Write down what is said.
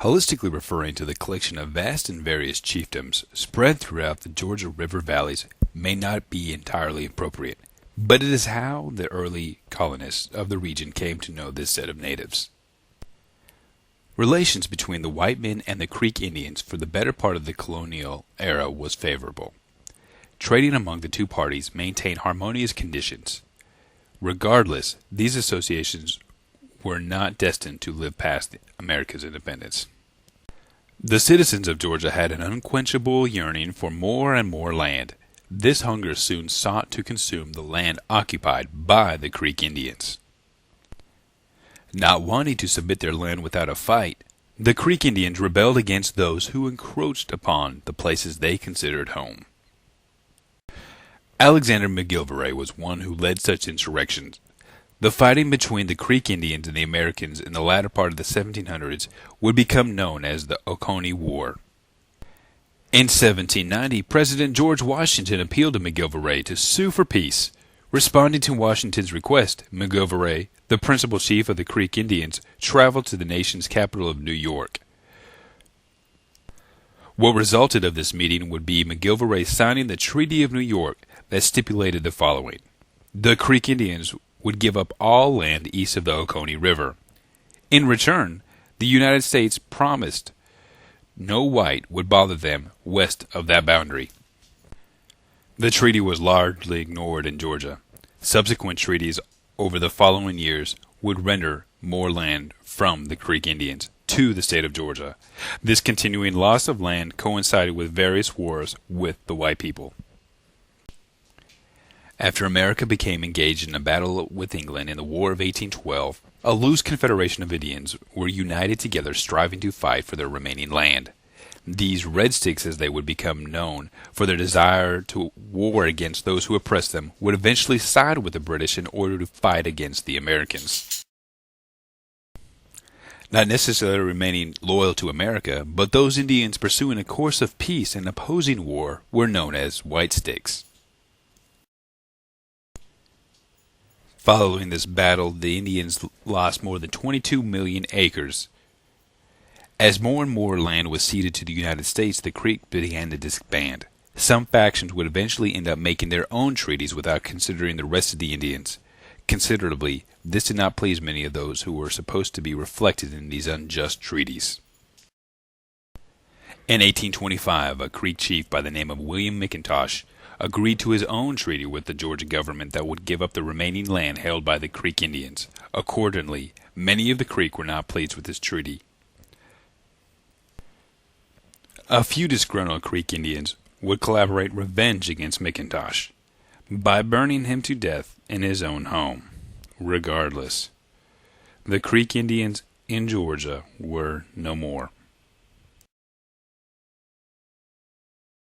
holistically referring to the collection of vast and various chiefdoms spread throughout the Georgia River valleys may not be entirely appropriate, but it is how the early colonists of the region came to know this set of natives. Relations between the white men and the Creek Indians for the better part of the colonial era was favorable. Trading among the two parties maintained harmonious conditions. Regardless, these associations were not destined to live past America's independence. The citizens of Georgia had an unquenchable yearning for more and more land. This hunger soon sought to consume the land occupied by the Creek Indians. Not wanting to submit their land without a fight, the Creek Indians rebelled against those who encroached upon the places they considered home. Alexander McGillivray was one who led such insurrections. The fighting between the Creek Indians and the Americans in the latter part of the 1700s would become known as the Oconee War. In 1790, President George Washington appealed to McGillivray to sue for peace. Responding to Washington's request, McGillivray, the principal chief of the Creek Indians, traveled to the nation's capital of New York. What resulted of this meeting would be McGillivray signing the Treaty of New York that stipulated the following. The Creek Indians would give up all land east of the Oconee River. In return, the United States promised no white would bother them west of that boundary. The treaty was largely ignored in Georgia. Subsequent treaties over the following years would render more land from the Creek Indians to the state of Georgia. This continuing loss of land coincided with various wars with the white people. After America became engaged in a battle with England in the War of 1812, a loose confederation of Indians were united together striving to fight for their remaining land. These Red Sticks, as they would become known, for their desire to war against those who oppressed them, would eventually side with the British in order to fight against the Americans. Not necessarily remaining loyal to America, but those Indians pursuing a course of peace and opposing war were known as White Sticks. Following this battle, the Indians lost more than 22 million acres. As more and more land was ceded to the United States, the Creek began to disband. Some factions would eventually end up making their own treaties without considering the rest of the Indians. Considerably, this did not please many of those who were supposed to be reflected in these unjust treaties. In 1825, a Creek chief by the name of William McIntosh agreed to his own treaty with the Georgia government that would give up the remaining land held by the Creek Indians. Accordingly, many of the Creek were not pleased with this treaty. A few disgruntled Creek Indians would collaborate revenge against McIntosh by burning him to death in his own home. Regardless, the Creek Indians in Georgia were no more.